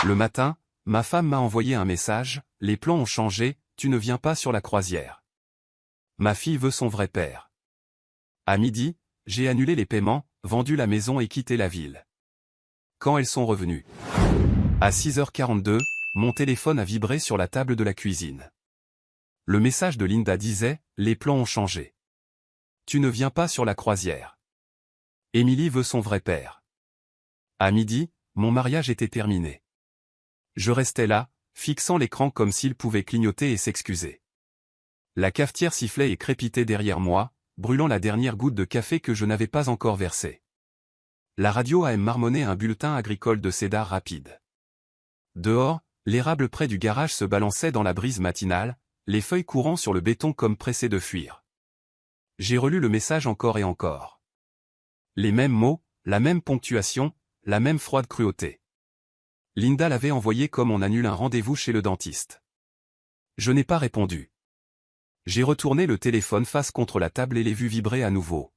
Le matin, ma femme m'a envoyé un message, les plans ont changé, tu ne viens pas sur la croisière. Ma fille veut son vrai père. À midi, j'ai annulé les paiements, vendu la maison et quitté la ville. Quand elles sont revenues. À 6h42, mon téléphone a vibré sur la table de la cuisine. Le message de Linda disait, les plans ont changé. Tu ne viens pas sur la croisière. Émilie veut son vrai père. À midi, mon mariage était terminé. Je restais là, fixant l'écran comme s'il pouvait clignoter et s'excuser. La cafetière sifflait et crépitait derrière moi, brûlant la dernière goutte de café que je n'avais pas encore versée. La radio AM marmonnait un bulletin agricole de Cédar rapide. Dehors, l'érable près du garage se balançait dans la brise matinale, les feuilles courant sur le béton comme pressées de fuir. J'ai relu le message encore et encore. Les mêmes mots, la même ponctuation, la même froide cruauté. Linda l'avait envoyé comme on annule un rendez-vous chez le dentiste. Je n'ai pas répondu. J'ai retourné le téléphone face contre la table et l'ai vu vibrer à nouveau.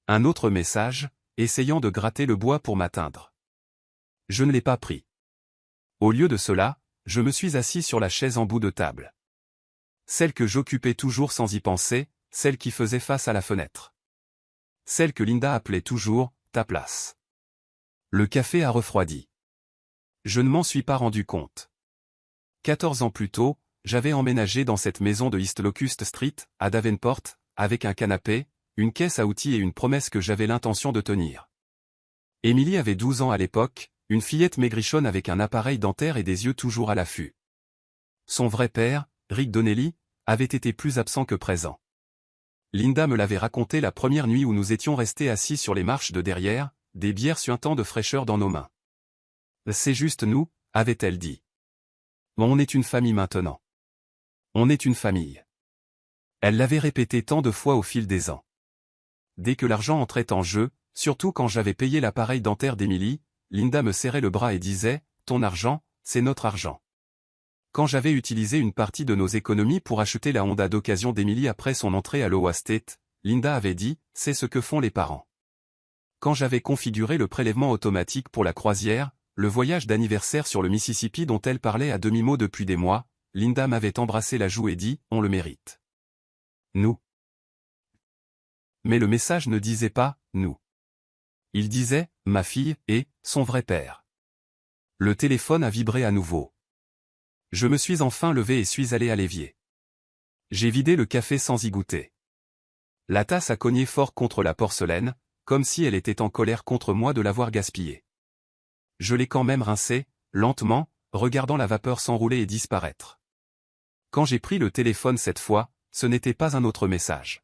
Un autre message, essayant de gratter le bois pour m'atteindre. Je ne l'ai pas pris. Au lieu de cela, je me suis assis sur la chaise en bout de table. Celle que j'occupais toujours sans y penser, celle qui faisait face à la fenêtre. Celle que Linda appelait toujours, ta place. Le café a refroidi. Je ne m'en suis pas rendu compte. 14 ans plus tôt, j'avais emménagé dans cette maison de East Locust Street, à Davenport, avec un canapé, une caisse à outils et une promesse que j'avais l'intention de tenir. Émilie avait 12 ans à l'époque, une fillette maigrichonne avec un appareil dentaire et des yeux toujours à l'affût. Son vrai père, Rick Donnelly, avait été plus absent que présent. Linda me l'avait raconté la première nuit où nous étions restés assis sur les marches de derrière, des bières suintant de fraîcheur dans nos mains. C'est juste nous, avait-elle dit. On est une famille maintenant. On est une famille. Elle l'avait répété tant de fois au fil des ans. Dès que l'argent entrait en jeu, surtout quand j'avais payé l'appareil dentaire d'Émilie, Linda me serrait le bras et disait, ton argent, c'est notre argent. Quand j'avais utilisé une partie de nos économies pour acheter la Honda d'occasion d'Émilie après son entrée à l'Iowa State, Linda avait dit, c'est ce que font les parents. Quand j'avais configuré le prélèvement automatique pour la croisière, le voyage d'anniversaire sur le Mississippi dont elle parlait à demi-mot depuis des mois, Linda m'avait embrassé la joue et dit, on le mérite. Nous. Mais le message ne disait pas, nous. Il disait, ma fille, et, son vrai père. Le téléphone a vibré à nouveau. Je me suis enfin levé et suis allé à l'évier. J'ai vidé le café sans y goûter. La tasse a cogné fort contre la porcelaine, comme si elle était en colère contre moi de l'avoir gaspillée. Je l'ai quand même rincée, lentement, regardant la vapeur s'enrouler et disparaître. Quand j'ai pris le téléphone cette fois, ce n'était pas un autre message.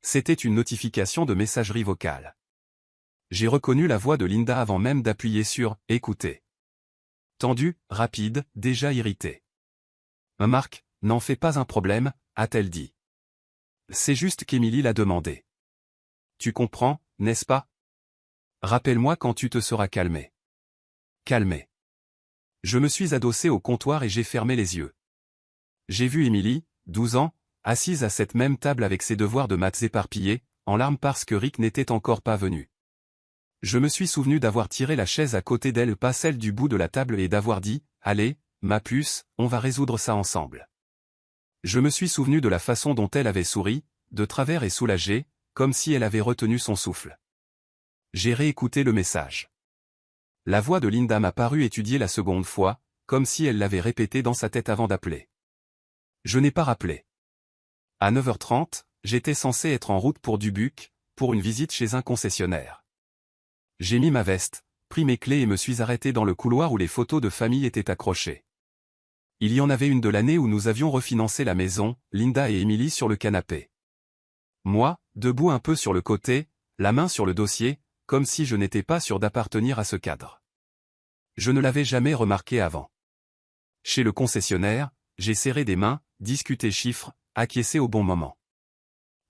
C'était une notification de messagerie vocale. J'ai reconnu la voix de Linda avant même d'appuyer sur « Écouter ». Tendue, rapide, déjà irritée. « Marc, n'en fais pas un problème », a-t-elle dit. C'est juste qu'Émilie l'a demandé. Tu comprends, n'est-ce pas? Rappelle-moi quand tu te seras calmé. Calmé. Je me suis adossé au comptoir et j'ai fermé les yeux. J'ai vu Émilie, 12 ans, assise à cette même table avec ses devoirs de maths éparpillés, en larmes parce que Rick n'était encore pas venu. Je me suis souvenu d'avoir tiré la chaise à côté d'elle, pas celle du bout de la table, et d'avoir dit, « Allez, ma puce, on va résoudre ça ensemble. » Je me suis souvenu de la façon dont elle avait souri, de travers et soulagée, comme si elle avait retenu son souffle. J'ai réécouté le message. La voix de Linda m'a paru étudier la seconde fois, comme si elle l'avait répété dans sa tête avant d'appeler. Je n'ai pas rappelé. À 9h30, j'étais censé être en route pour Dubuque, pour une visite chez un concessionnaire. J'ai mis ma veste, pris mes clés et me suis arrêté dans le couloir où les photos de famille étaient accrochées. Il y en avait une de l'année où nous avions refinancé la maison, Linda et Émilie sur le canapé. Moi, debout un peu sur le côté, la main sur le dossier, comme si je n'étais pas sûr d'appartenir à ce cadre. Je ne l'avais jamais remarqué avant. Chez le concessionnaire, j'ai serré des mains, discuté chiffres, acquiescé au bon moment.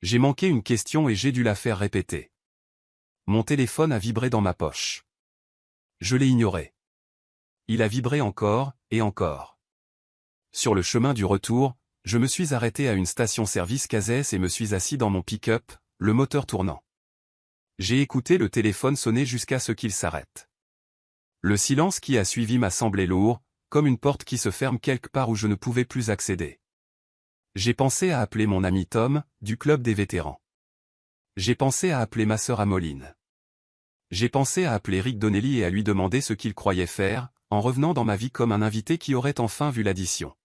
J'ai manqué une question et j'ai dû la faire répéter. Mon téléphone a vibré dans ma poche. Je l'ai ignoré. Il a vibré encore, et encore. Sur le chemin du retour, je me suis arrêté à une station-service Casès et me suis assis dans mon pick-up, le moteur tournant. J'ai écouté le téléphone sonner jusqu'à ce qu'il s'arrête. Le silence qui a suivi m'a semblé lourd, comme une porte qui se ferme quelque part où je ne pouvais plus accéder. J'ai pensé à appeler mon ami Tom, du club des vétérans. J'ai pensé à appeler ma sœur Amoline. J'ai pensé à appeler Rick Donnelly et à lui demander ce qu'il croyait faire, en revenant dans ma vie comme un invité qui aurait enfin vu l'addition.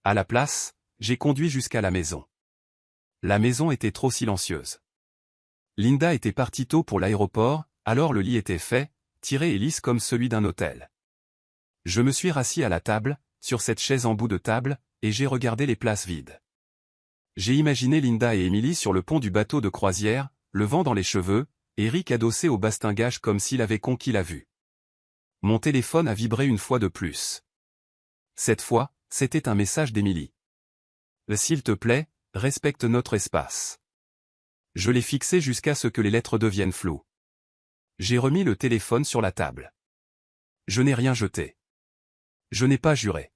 À la place, j'ai conduit jusqu'à la maison. La maison était trop silencieuse. Linda était partie tôt pour l'aéroport, alors le lit était fait, tiré et lisse comme celui d'un hôtel. Je me suis rassis à la table, sur cette chaise en bout de table, et j'ai regardé les places vides. J'ai imaginé Linda et Emily sur le pont du bateau de croisière, le vent dans les cheveux, et Rick adossé au bastingage comme s'il avait conquis la vue. Mon téléphone a vibré une fois de plus. Cette fois, c'était un message d'Emily. « S'il te plaît, respecte notre espace. » Je l'ai fixé jusqu'à ce que les lettres deviennent floues. J'ai remis le téléphone sur la table. Je n'ai rien jeté. Je n'ai pas juré.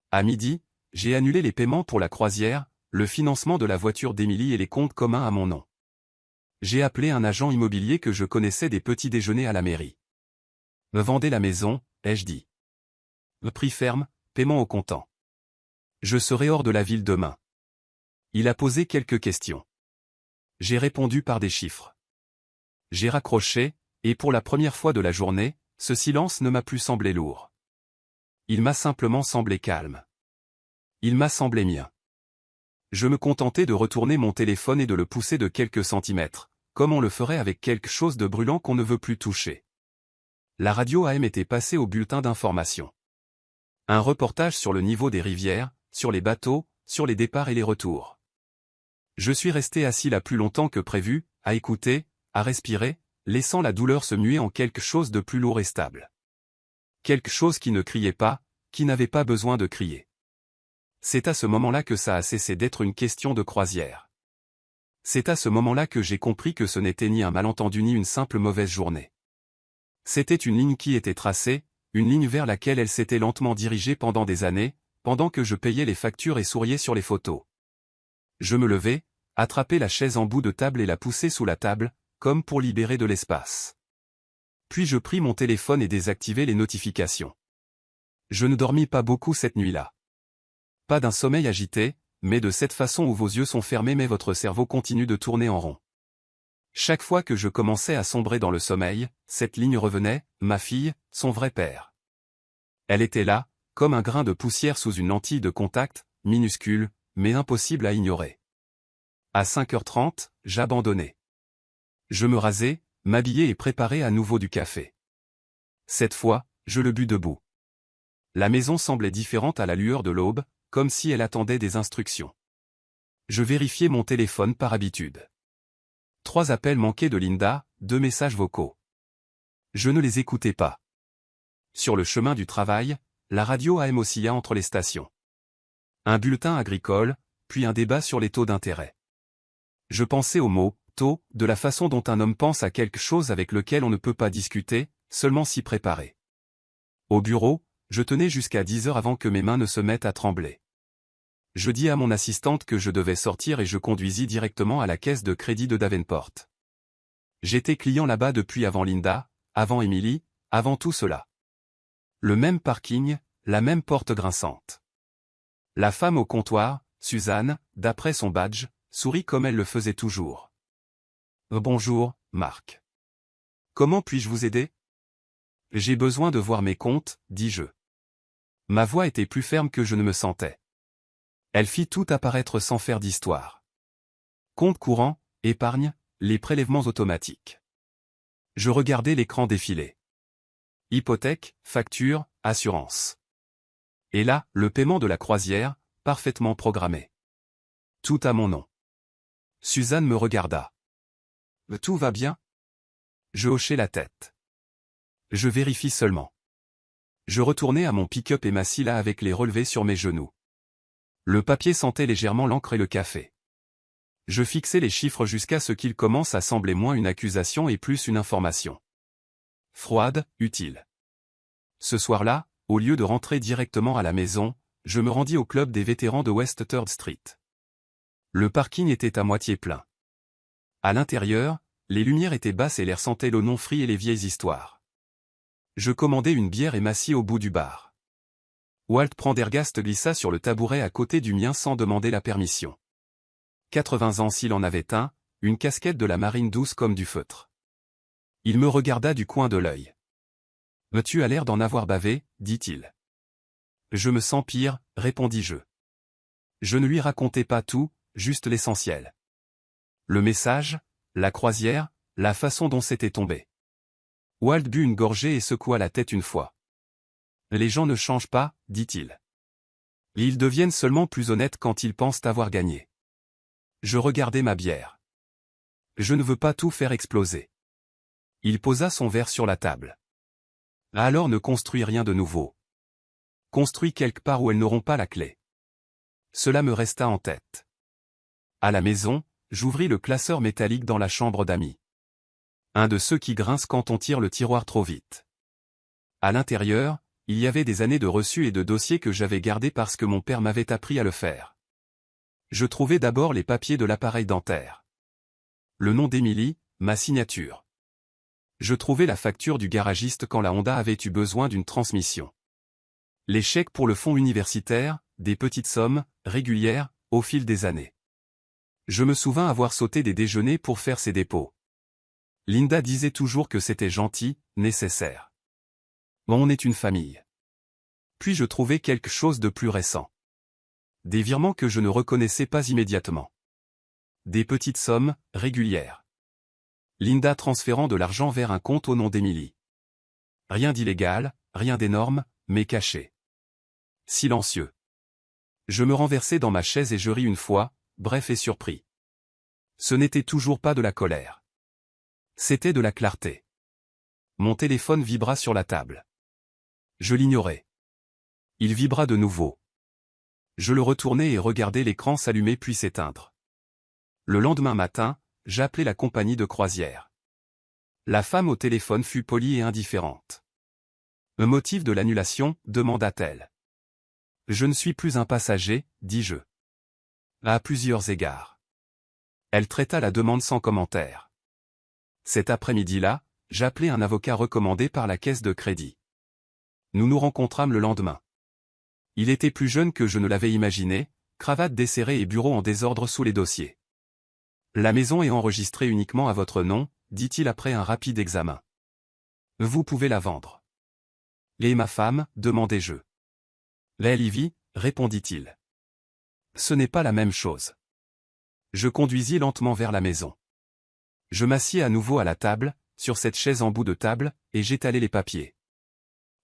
À midi, j'ai annulé les paiements pour la croisière, le financement de la voiture d'Emily et les comptes communs à mon nom. J'ai appelé un agent immobilier que je connaissais des petits déjeuners à la mairie. « Me vendez la maison », ai-je dit. « Prix ferme, paiement au comptant. Je serai hors de la ville demain. » Il a posé quelques questions. J'ai répondu par des chiffres. J'ai raccroché, et pour la première fois de la journée, ce silence ne m'a plus semblé lourd. Il m'a simplement semblé calme. Il m'a semblé mien. Je me contentais de retourner mon téléphone et de le pousser de quelques centimètres, comme on le ferait avec quelque chose de brûlant qu'on ne veut plus toucher. La radio AM était passée au bulletin d'information. Un reportage sur le niveau des rivières, sur les bateaux, sur les départs et les retours. Je suis resté assis là plus longtemps que prévu, à écouter, à respirer, laissant la douleur se muer en quelque chose de plus lourd et stable. Quelque chose qui ne criait pas, qui n'avait pas besoin de crier. C'est à ce moment-là que ça a cessé d'être une question de croisière. C'est à ce moment-là que j'ai compris que ce n'était ni un malentendu ni une simple mauvaise journée. C'était une ligne qui était tracée, une ligne vers laquelle elle s'était lentement dirigée pendant des années, pendant que je payais les factures et souriais sur les photos. Je me levai, attrapai la chaise en bout de table et la poussai sous la table, comme pour libérer de l'espace. Puis je pris mon téléphone et désactivai les notifications. Je ne dormis pas beaucoup cette nuit-là. Pas d'un sommeil agité, mais de cette façon où vos yeux sont fermés mais votre cerveau continue de tourner en rond. Chaque fois que je commençais à sombrer dans le sommeil, cette ligne revenait, ma fille, son vrai père. Elle était là, comme un grain de poussière sous une lentille de contact, minuscule, mais impossible à ignorer. À 5h30, j'abandonnais. Je me rasai, m'habillai et préparai à nouveau du café. Cette fois, je le bus debout. La maison semblait différente à la lueur de l'aube, comme si elle attendait des instructions. Je vérifiai mon téléphone par habitude. 3 appels manqués de Linda, 2 messages vocaux. Je ne les écoutais pas. Sur le chemin du travail, la radio AM oscilla entre les stations. Un bulletin agricole, puis un débat sur les taux d'intérêt. Je pensais au mot « taux » de la façon dont un homme pense à quelque chose avec lequel on ne peut pas discuter, seulement s'y préparer. Au bureau, je tenais jusqu'à 10h avant que mes mains ne se mettent à trembler. Je dis à mon assistante que je devais sortir et je conduisis directement à la caisse de crédit de Davenport. J'étais client là-bas depuis avant Linda, avant Emily, avant tout cela. Le même parking, la même porte grinçante. La femme au comptoir, Suzanne, d'après son badge, sourit comme elle le faisait toujours. « Bonjour, Marc. Comment puis-je vous aider ? » « J'ai besoin de voir mes comptes, dis-je. » Ma voix était plus ferme que je ne me sentais. Elle fit tout apparaître sans faire d'histoire. Compte courant, épargne, les prélèvements automatiques. Je regardais l'écran défiler. Hypothèque, facture, assurance. Et là, le paiement de la croisière, parfaitement programmé. Tout à mon nom. Suzanne me regarda. « Tout va bien ? » Je hochai la tête. Je vérifie seulement. Je retournai à mon pick-up et m'assis là avec les relevés sur mes genoux. Le papier sentait légèrement l'encre et le café. Je fixai les chiffres jusqu'à ce qu'ils commencent à sembler moins une accusation et plus une information. Froide, utile. Ce soir-là, au lieu de rentrer directement à la maison, je me rendis au club des vétérans de West 3rd Street. Le parking était à moitié plein. À l'intérieur, les lumières étaient basses et l'air sentait l'eau non frit et les vieilles histoires. Je commandai une bière et m'assis au bout du bar. Walt Prendergast glissa sur le tabouret à côté du mien sans demander la permission. 80 ans s'il en avait un, une casquette de la marine douce comme du feutre. Il me regarda du coin de l'œil. « Tu as l'air d'en avoir bavé, dit-il. »« Je me sens pire, répondis-je. Je ne lui racontais pas tout, juste l'essentiel. Le message, la croisière, la façon dont c'était tombé. Walt but une gorgée et secoua la tête une fois. « Les gens ne changent pas, dit-il. Ils deviennent seulement plus honnêtes quand ils pensent avoir gagné. » Je regardai ma bière. Je ne veux pas tout faire exploser. Il posa son verre sur la table. Alors ne construis rien de nouveau. Construis quelque part où elles n'auront pas la clé. Cela me resta en tête. À la maison, j'ouvris le classeur métallique dans la chambre d'amis. Un de ceux qui grincent quand on tire le tiroir trop vite. À l'intérieur, il y avait des années de reçus et de dossiers que j'avais gardés parce que mon père m'avait appris à le faire. Je trouvai d'abord les papiers de l'appareil dentaire. Le nom d'Émilie, ma signature. Je trouvai la facture du garagiste quand la Honda avait eu besoin d'une transmission. Les chèques pour le fonds universitaire, des petites sommes, régulières, au fil des années. Je me souvins avoir sauté des déjeuners pour faire ces dépôts. Linda disait toujours que c'était gentil, nécessaire. On est une famille. Puis je trouvai quelque chose de plus récent. Des virements que je ne reconnaissais pas immédiatement. Des petites sommes, régulières. Linda transférant de l'argent vers un compte au nom d'Émilie. Rien d'illégal, rien d'énorme, mais caché. Silencieux. Je me renversai dans ma chaise et je ris une fois, bref et surpris. Ce n'était toujours pas de la colère. C'était de la clarté. Mon téléphone vibra sur la table. Je l'ignorais. Il vibra de nouveau. Je le retournai et regardai l'écran s'allumer puis s'éteindre. Le lendemain matin, j'appelai la compagnie de croisière. La femme au téléphone fut polie et indifférente. « Le motif de l'annulation » demanda-t-elle. « Je ne suis plus un passager, dis-je. » À plusieurs égards. Elle traita la demande sans commentaire. Cet après-midi-là, j'appelai un avocat recommandé par la caisse de crédit. Nous nous rencontrâmes le lendemain. Il était plus jeune que je ne l'avais imaginé, cravate desserrée et bureau en désordre sous les dossiers. La maison est enregistrée uniquement à votre nom, dit-il après un rapide examen. Vous pouvez la vendre. Et ma femme, demandai-je. Elle y vit, répondit-il. Ce n'est pas la même chose. Je conduisis lentement vers la maison. Je m'assis à nouveau à la table, sur cette chaise en bout de table, et j'étalai les papiers.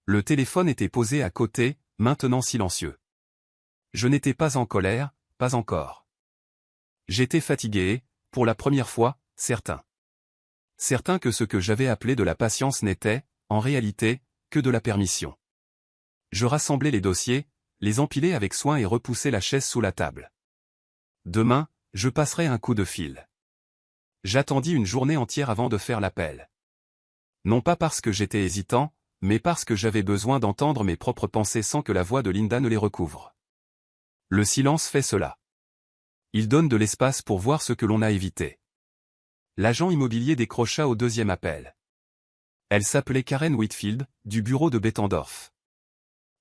Le téléphone était posé à côté, maintenant silencieux. Je n'étais pas en colère, pas encore. J'étais fatigué, pour la première fois, certain. Certain que ce que j'avais appelé de la patience n'était, en réalité, que de la permission. Je rassemblai les dossiers, les empilai avec soin et repoussai la chaise sous la table. Demain, je passerai un coup de fil. J'attendis une journée entière avant de faire l'appel. Non pas parce que j'étais hésitant, mais parce que j'avais besoin d'entendre mes propres pensées sans que la voix de Linda ne les recouvre. Le silence fait cela. Il donne de l'espace pour voir ce que l'on a évité. L'agent immobilier décrocha au deuxième appel. Elle s'appelait Karen Whitfield, du bureau de Bettendorf.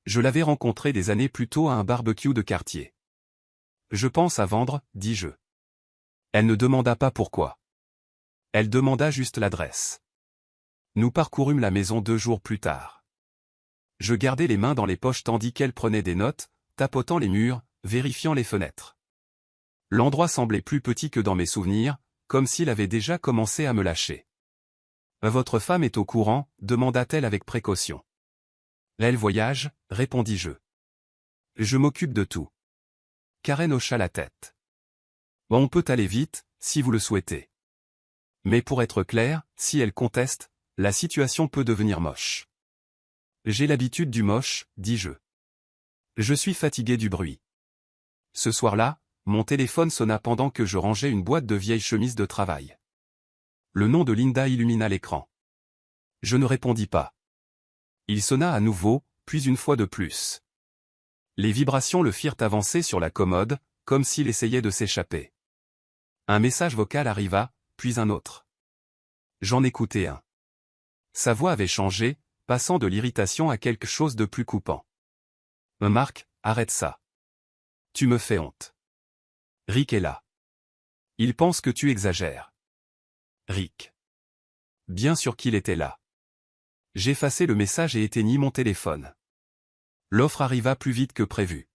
Je l'avais rencontrée des années plus tôt à un barbecue de quartier. Je pense à vendre, dis-je. Elle ne demanda pas pourquoi. Elle demanda juste l'adresse. Nous parcourûmes la maison 2 jours plus tard. Je gardais les mains dans les poches tandis qu'elle prenait des notes, tapotant les murs, vérifiant les fenêtres. L'endroit semblait plus petit que dans mes souvenirs, comme s'il avait déjà commencé à me lâcher. « Votre femme est au courant ?» demanda-t-elle avec précaution. « Elle voyage » répondis-je. « Je m'occupe de tout. » Karen hocha la tête. « On peut aller vite, si vous le souhaitez. Mais pour être clair, si elle conteste, la situation peut devenir moche. »« J'ai l'habitude du moche, dis-je. Je suis fatigué du bruit. » Ce soir-là, mon téléphone sonna pendant que je rangeais une boîte de vieilles chemises de travail. Le nom de Linda illumina l'écran. Je ne répondis pas. Il sonna à nouveau, puis une fois de plus. Les vibrations le firent avancer sur la commode, comme s'il essayait de s'échapper. Un message vocal arriva, puis un autre. J'en écoutai un. Sa voix avait changé, passant de l'irritation à quelque chose de plus coupant. Marc, arrête ça. Tu me fais honte. Rick est là. Il pense que tu exagères. Rick. Bien sûr qu'il était là. J'effaçai le message et éteignis mon téléphone. L'offre arriva plus vite que prévu.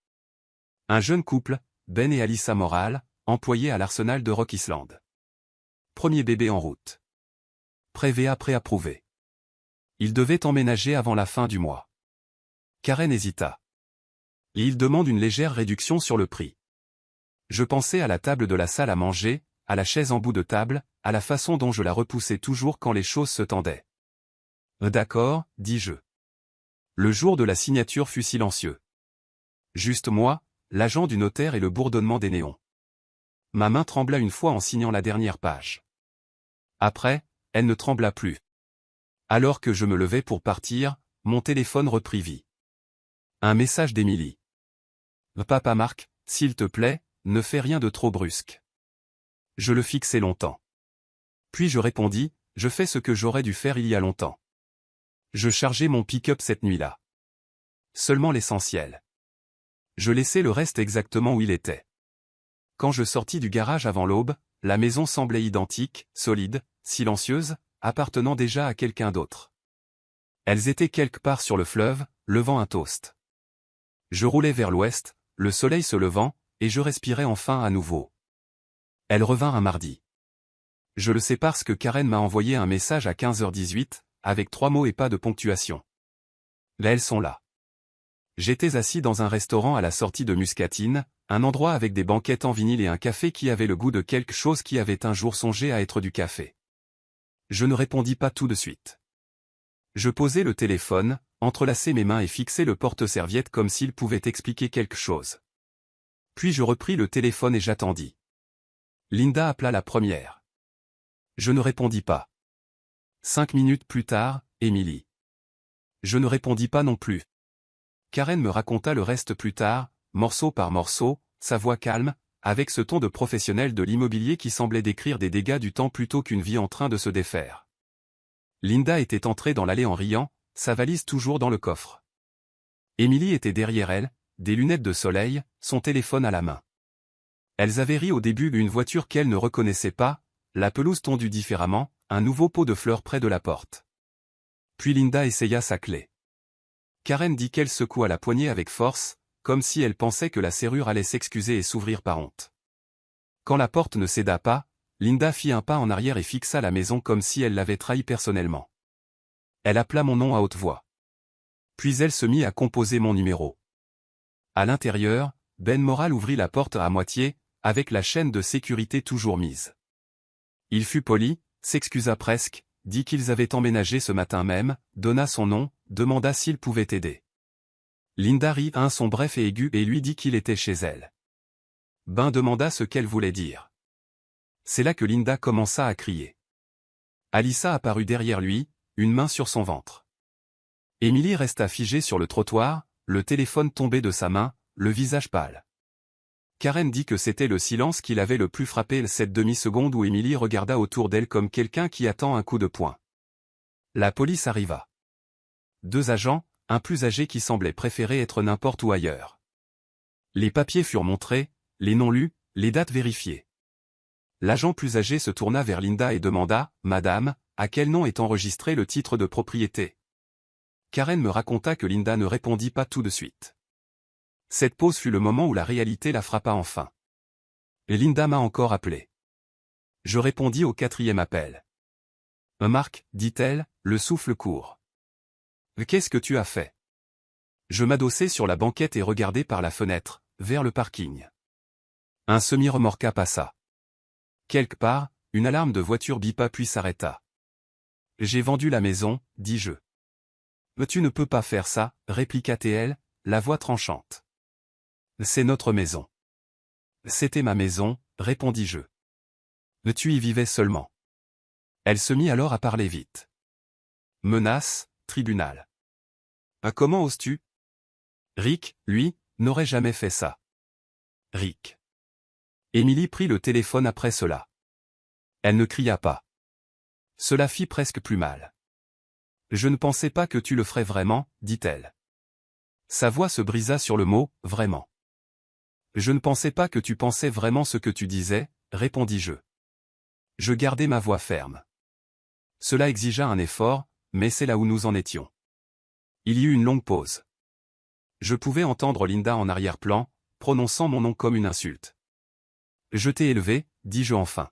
Un jeune couple, Ben et Alyssa Morale, employés à l'arsenal de Rock Island. Premier bébé en route. Pré-VA pré-approuvé. Il devait emménager avant la fin du mois. Karen hésita. Et il demande une légère réduction sur le prix. Je pensais à la table de la salle à manger, à la chaise en bout de table, à la façon dont je la repoussais toujours quand les choses se tendaient. D'accord, dis-je. Le jour de la signature fut silencieux. Juste moi, l'agent du notaire et le bourdonnement des néons. Ma main trembla une fois en signant la dernière page. Après, elle ne trembla plus. Alors que je me levais pour partir, mon téléphone reprit vie. Un message d'Émilie. Papa Marc, s'il te plaît, ne fais rien de trop brusque. Je le fixai longtemps. Puis je répondis, je fais ce que j'aurais dû faire il y a longtemps. Je chargeai mon pick-up cette nuit-là. Seulement l'essentiel. Je laissai le reste exactement où il était. Quand je sortis du garage avant l'aube, la maison semblait identique, solide, silencieuse, appartenant déjà à quelqu'un d'autre. Elles étaient quelque part sur le fleuve, levant un toast. Je roulais vers l'ouest, le soleil se levant, et je respirais enfin à nouveau. Elle revint un mardi. Je le sais parce que Karen m'a envoyé un message à 15h18, avec 3 mots et pas de ponctuation. Là elles sont là. J'étais assis dans un restaurant à la sortie de Muscatine, un endroit avec des banquettes en vinyle et un café qui avait le goût de quelque chose qui avait un jour songé à être du café. Je ne répondis pas tout de suite. Je posai le téléphone, entrelaçai mes mains et fixai le porte-serviette comme s'il pouvait expliquer quelque chose. Puis je repris le téléphone et j'attendis. Linda appela la première. Je ne répondis pas. 5 minutes plus tard, Émilie. Je ne répondis pas non plus. Karen me raconta le reste plus tard, morceau par morceau, sa voix calme, avec ce ton de professionnel de l'immobilier qui semblait décrire des dégâts du temps plutôt qu'une vie en train de se défaire. Linda était entrée dans l'allée en riant, sa valise toujours dans le coffre. Émilie était derrière elle, des lunettes de soleil, son téléphone à la main. Elles avaient ri au début d'une voiture qu'elles ne reconnaissaient pas, la pelouse tondue différemment, un nouveau pot de fleurs près de la porte. Puis Linda essaya sa clé. Karen dit qu'elle secoua la poignée avec force, comme si elle pensait que la serrure allait s'excuser et s'ouvrir par honte. Quand la porte ne céda pas, Linda fit un pas en arrière et fixa la maison comme si elle l'avait trahi personnellement. Elle appela mon nom à haute voix. Puis elle se mit à composer mon numéro. À l'intérieur, Ben Moral ouvrit la porte à moitié, avec la chaîne de sécurité toujours mise. Il fut poli, s'excusa presque, dit qu'ils avaient emménagé ce matin même, donna son nom, demanda s'il pouvait aider. Linda rit un son bref et aigu et lui dit qu'il était chez elle. Ben demanda ce qu'elle voulait dire. C'est là que Linda commença à crier. Alyssa apparut derrière lui, une main sur son ventre. Émilie resta figée sur le trottoir, le téléphone tombé de sa main, le visage pâle. Karen dit que c'était le silence qui l'avait le plus frappé cette demi-seconde où Émilie regarda autour d'elle comme quelqu'un qui attend un coup de poing. La police arriva. 2 agents, un plus âgé qui semblait préférer être n'importe où ailleurs. Les papiers furent montrés, les noms lus, les dates vérifiées. L'agent plus âgé se tourna vers Linda et demanda, « Madame, à quel nom est enregistré le titre de propriété ?» Karen me raconta que Linda ne répondit pas tout de suite. Cette pause fut le moment où la réalité la frappa enfin. Et Linda m'a encore appelé. Je répondis au 4e appel. « Marc, dit-elle, le souffle court. Qu'est-ce que tu as fait ?» Je m'adossai sur la banquette et regardai par la fenêtre, vers le parking. Un semi-remorquat passa. Quelque part, une alarme de voiture bipa puis s'arrêta. « J'ai vendu la maison, dis-je. »« Tu ne peux pas faire ça, répliqua-t-elle, la voix tranchante. »« C'est notre maison. »« C'était ma maison, répondis-je. »« Tu y vivais seulement. » Elle se mit alors à parler vite. « Menace, tribunal. »« Comment oses-tu » Rick, lui, n'aurait jamais fait ça. Rick. Émilie prit le téléphone après cela. Elle ne cria pas. Cela fit presque plus mal. Je ne pensais pas que tu le ferais vraiment, dit-elle. Sa voix se brisa sur le mot « vraiment ». Je ne pensais pas que tu pensais vraiment ce que tu disais, répondis-je. Je gardai ma voix ferme. Cela exigea un effort, mais c'est là où nous en étions. Il y eut une longue pause. Je pouvais entendre Linda en arrière-plan, prononçant mon nom comme une insulte. Je t'ai élevé, dis-je enfin.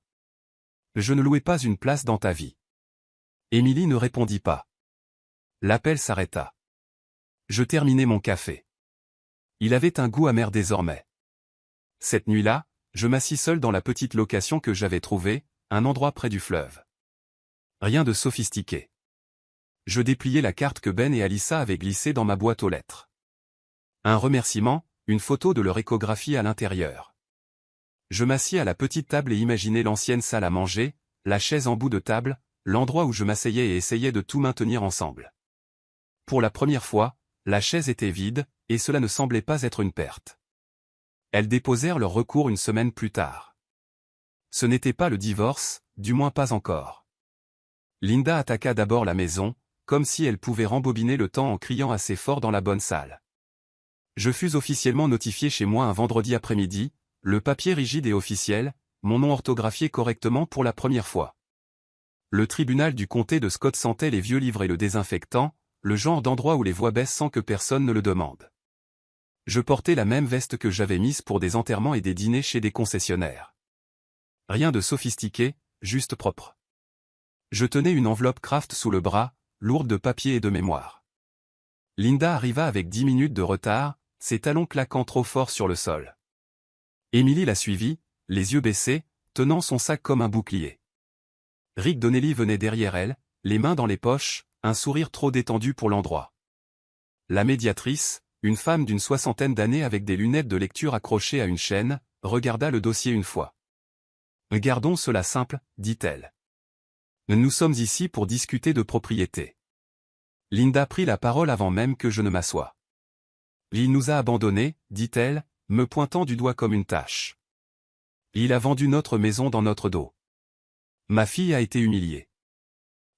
Je ne louais pas une place dans ta vie. Émilie ne répondit pas. L'appel s'arrêta. Je terminai mon café. Il avait un goût amer désormais. Cette nuit-là, je m'assis seul dans la petite location que j'avais trouvée, un endroit près du fleuve. Rien de sophistiqué. Je dépliai la carte que Ben et Alyssa avaient glissée dans ma boîte aux lettres. Un remerciement, une photo de leur échographie à l'intérieur. Je m'assis à la petite table et imaginai l'ancienne salle à manger, la chaise en bout de table, l'endroit où je m'asseyais et essayais de tout maintenir ensemble. Pour la première fois, la chaise était vide, et cela ne semblait pas être une perte. Elles déposèrent leur recours une semaine plus tard. Ce n'était pas le divorce, du moins pas encore. Linda attaqua d'abord la maison, comme si elle pouvait rembobiner le temps en criant assez fort dans la bonne salle. Je fus officiellement notifié chez moi un vendredi après-midi, le papier rigide et officiel, mon nom orthographié correctement pour la première fois. Le tribunal du comté de Scott sentait les vieux livres et le désinfectant, le genre d'endroit où les voix baissent sans que personne ne le demande. Je portais la même veste que j'avais mise pour des enterrements et des dîners chez des concessionnaires. Rien de sophistiqué, juste propre. Je tenais une enveloppe Kraft sous le bras, lourde de papier et de mémoire. Linda arriva avec 10 minutes de retard, ses talons claquant trop fort sur le sol. Émilie la suivit, les yeux baissés, tenant son sac comme un bouclier. Rick Donnelly venait derrière elle, les mains dans les poches, un sourire trop détendu pour l'endroit. La médiatrice, une femme d'une 60aine d'années avec des lunettes de lecture accrochées à une chaîne, regarda le dossier une fois. « Gardons cela simple, dit-elle. Nous sommes ici pour discuter de propriété. » Linda prit la parole avant même que je ne m'assoie. « Il nous a abandonnés, dit-elle, me pointant du doigt comme une tache. Il a vendu notre maison dans notre dos. Ma fille a été humiliée. »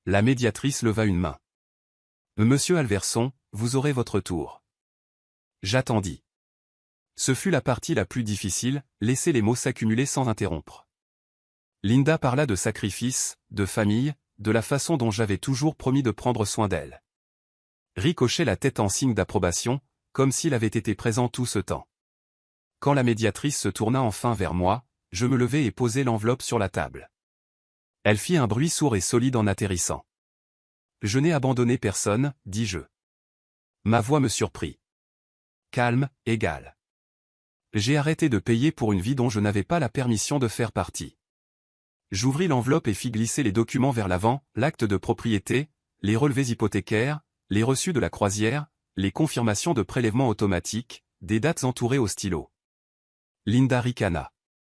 La médiatrice leva une main. « Monsieur Alverson, vous aurez votre tour. » J'attendis. Ce fut la partie la plus difficile, laisser les mots s'accumuler sans interrompre. Linda parla de sacrifice, de famille, de la façon dont j'avais toujours promis de prendre soin d'elle. Rick hochait la tête en signe d'approbation, comme s'il avait été présent tout ce temps. Quand la médiatrice se tourna enfin vers moi, je me levai et posai l'enveloppe sur la table. Elle fit un bruit sourd et solide en atterrissant. « Je n'ai abandonné personne, dis-je. » Ma voix me surprit. Calme, égal. J'ai arrêté de payer pour une vie dont je n'avais pas la permission de faire partie. J'ouvris l'enveloppe et fis glisser les documents vers l'avant, l'acte de propriété, les relevés hypothécaires, les reçus de la croisière, les confirmations de prélèvement automatique, des dates entourées au stylo. Linda ricana.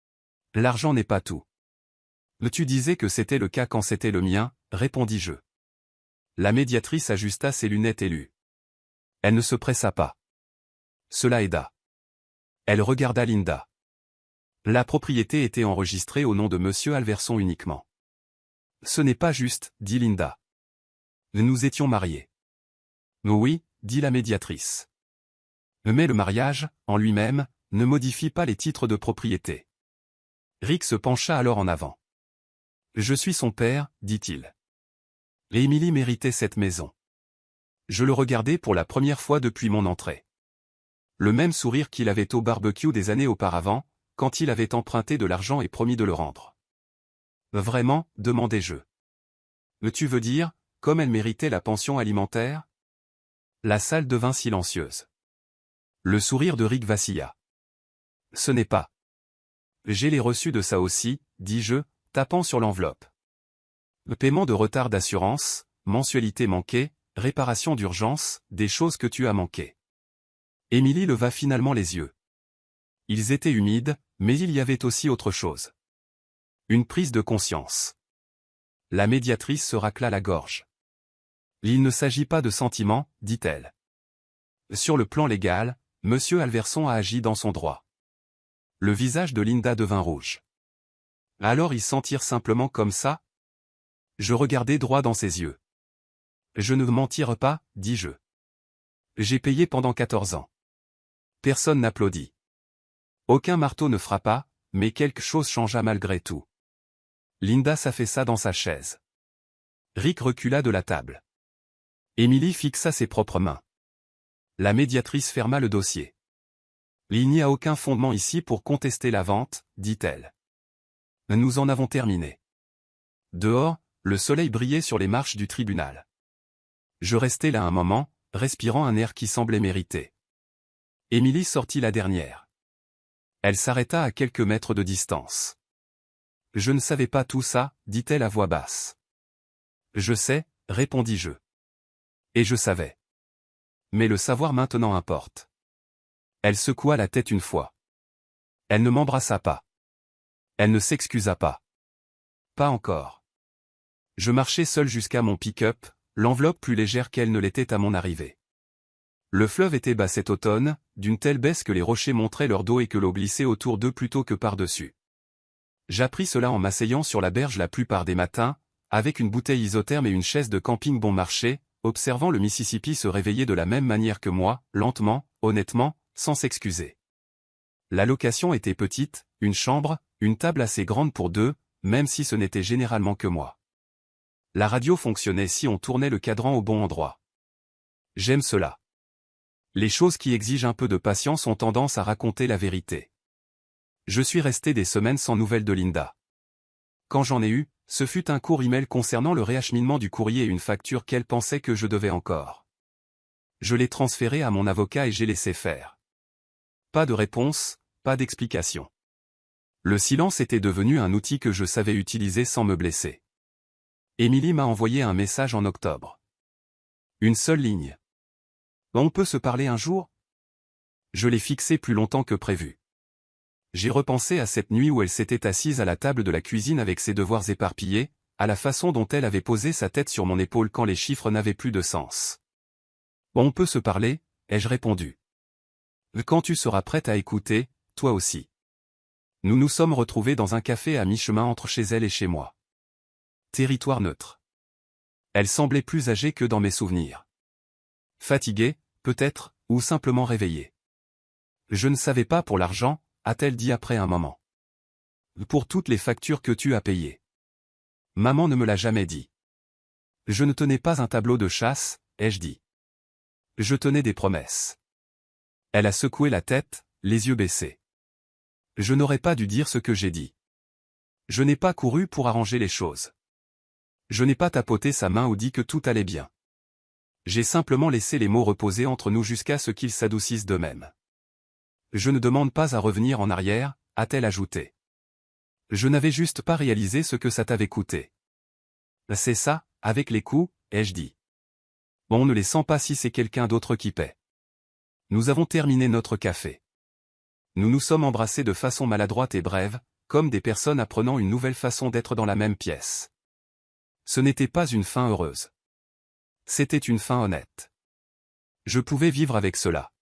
« L'argent n'est pas tout. »« Tu disais que c'était le cas quand c'était le mien, » répondis-je. La médiatrice ajusta ses lunettes et lut. Elle ne se pressa pas. Cela aida. Elle regarda Linda. La propriété était enregistrée au nom de Monsieur Alverson uniquement. « Ce n'est pas juste, » dit Linda. Nous étions mariés. Oui, dit la médiatrice. Mais le mariage, en lui-même, ne modifie pas les titres de propriété. Rick se pencha alors en avant. Je suis son père, dit-il. Et Émilie méritait cette maison. Je le regardai pour la première fois depuis mon entrée. Le même sourire qu'il avait au barbecue des années auparavant, quand il avait emprunté de l'argent et promis de le rendre. Vraiment, demandai-je. Tu veux dire, comme elle méritait la pension alimentaire? La salle devint silencieuse. Le sourire de Rick vacilla. Ce n'est pas. J'ai les reçus de ça aussi, dis-je, tapant sur l'enveloppe. Le paiement de retard d'assurance, mensualité manquée, réparation d'urgence, des choses que tu as manquées. Émilie leva finalement les yeux. Ils étaient humides, mais il y avait aussi autre chose. Une prise de conscience. La médiatrice se racla la gorge. Il ne s'agit pas de sentiments, dit-elle. Sur le plan légal, Monsieur Alverson a agi dans son droit. Le visage de Linda devint rouge. Alors ils sentirent simplement comme ça? Je regardai droit dans ses yeux. Je ne mentirai pas, dis-je. J'ai payé pendant 14 ans. Personne n'applaudit. Aucun marteau ne frappa, mais quelque chose changea malgré tout. Linda s'affaissa dans sa chaise. Rick recula de la table. Emily fixa ses propres mains. La médiatrice ferma le dossier. Il n'y a aucun fondement ici pour contester la vente, dit-elle. Nous en avons terminé. Dehors, le soleil brillait sur les marches du tribunal. Je restai là un moment, respirant un air qui semblait mérité. Emily sortit la dernière. Elle s'arrêta à quelques mètres de distance. Je ne savais pas tout ça, dit-elle à voix basse. Je sais, répondis-je. Et je savais. Mais le savoir maintenant importe. Elle secoua la tête une fois. Elle ne m'embrassa pas. Elle ne s'excusa pas. Pas encore. Je marchai seul jusqu'à mon pick-up, l'enveloppe plus légère qu'elle ne l'était à mon arrivée. Le fleuve était bas cet automne, d'une telle baisse que les rochers montraient leur dos et que l'eau glissait autour d'eux plutôt que par-dessus. J'appris cela en m'asseyant sur la berge la plupart des matins, avec une bouteille isotherme et une chaise de camping bon marché, observant le Mississippi se réveiller de la même manière que moi, lentement, honnêtement, sans s'excuser. La location était petite, une chambre, une table assez grande pour deux, même si ce n'était généralement que moi. La radio fonctionnait si on tournait le cadran au bon endroit. J'aime cela. Les choses qui exigent un peu de patience ont tendance à raconter la vérité. Je suis resté des semaines sans nouvelles de Linda. Quand j'en ai eu, ce fut un court email concernant le réacheminement du courrier et une facture qu'elle pensait que je devais encore. Je l'ai transféré à mon avocat et j'ai laissé faire. Pas de réponse, pas d'explication. Le silence était devenu un outil que je savais utiliser sans me blesser. Emily m'a envoyé un message en octobre. Une seule ligne. On peut se parler un jour? Je l'ai fixé plus longtemps que prévu. J'ai repensé à cette nuit où elle s'était assise à la table de la cuisine avec ses devoirs éparpillés, à la façon dont elle avait posé sa tête sur mon épaule quand les chiffres n'avaient plus de sens. On peut se parler, ai-je répondu. Quand tu seras prête à écouter, toi aussi. Nous nous sommes retrouvés dans un café à mi-chemin entre chez elle et chez moi. Territoire neutre. Elle semblait plus âgée que dans mes souvenirs. Fatiguée, peut-être, ou simplement réveillée. Je ne savais pas pour l'argent, a-t-elle dit après un moment. Pour toutes les factures que tu as payées. Maman ne me l'a jamais dit. Je ne tenais pas un tableau de chasse, ai-je dit. Je tenais des promesses. Elle a secoué la tête, les yeux baissés. Je n'aurais pas dû dire ce que j'ai dit. Je n'ai pas couru pour arranger les choses. Je n'ai pas tapoté sa main ou dit que tout allait bien. J'ai simplement laissé les mots reposer entre nous jusqu'à ce qu'ils s'adoucissent d'eux-mêmes. Je ne demande pas à revenir en arrière, a-t-elle ajouté. Je n'avais juste pas réalisé ce que ça t'avait coûté. C'est ça, avec les coûts, ai-je dit. On ne les sent pas si c'est quelqu'un d'autre qui paie. Nous avons terminé notre café. Nous nous sommes embrassés de façon maladroite et brève, comme des personnes apprenant une nouvelle façon d'être dans la même pièce. Ce n'était pas une fin heureuse. C'était une fin honnête. Je pouvais vivre avec cela.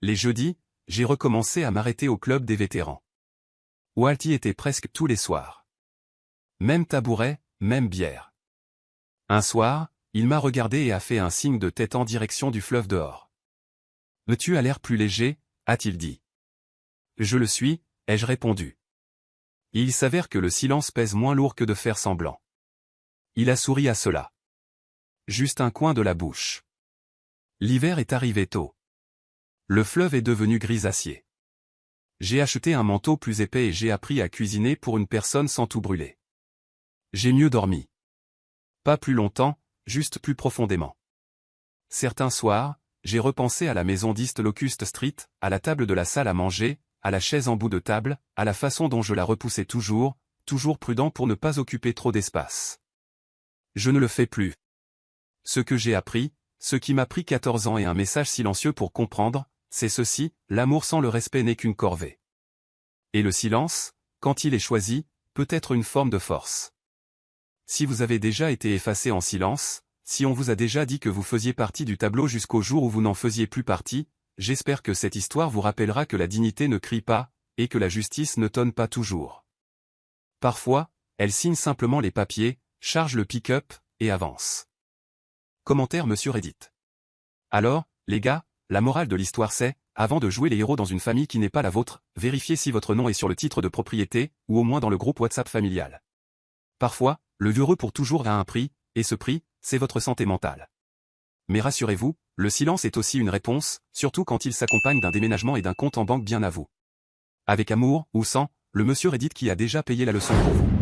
Les jeudis, j'ai recommencé à m'arrêter au club des vétérans. Walt y était presque tous les soirs. Même tabouret, même bière. Un soir, il m'a regardé et a fait un signe de tête en direction du fleuve dehors. « Tu as l'air plus léger » a-t-il dit. « Je le suis » ai-je répondu. Il s'avère que le silence pèse moins lourd que de faire semblant. Il a souri à cela. Juste un coin de la bouche. L'hiver est arrivé tôt. Le fleuve est devenu grisacier. J'ai acheté un manteau plus épais et j'ai appris à cuisiner pour une personne sans tout brûler. J'ai mieux dormi. Pas plus longtemps, juste plus profondément. Certains soirs, j'ai repensé à la maison d'East Locust Street, à la table de la salle à manger, à la chaise en bout de table, à la façon dont je la repoussais toujours prudent pour ne pas occuper trop d'espace. Je ne le fais plus. Ce que j'ai appris, ce qui m'a pris 14 ans et un message silencieux pour comprendre, c'est ceci, l'amour sans le respect n'est qu'une corvée. Et le silence, quand il est choisi, peut être une forme de force. Si vous avez déjà été effacé en silence, si on vous a déjà dit que vous faisiez partie du tableau jusqu'au jour où vous n'en faisiez plus partie, j'espère que cette histoire vous rappellera que la dignité ne crie pas, et que la justice ne tonne pas toujours. Parfois, elle signe simplement les papiers, charge le pick-up, et avance. Commentaire Monsieur Reddit. Alors, les gars, la morale de l'histoire c'est, avant de jouer les héros dans une famille qui n'est pas la vôtre, vérifiez si votre nom est sur le titre de propriété, ou au moins dans le groupe WhatsApp familial. Parfois, le heureux pour toujours a un prix, et ce prix, c'est votre santé mentale. Mais rassurez-vous, le silence est aussi une réponse, surtout quand il s'accompagne d'un déménagement et d'un compte en banque bien à vous. Avec amour, ou sans, le Monsieur Reddit qui a déjà payé la leçon pour vous.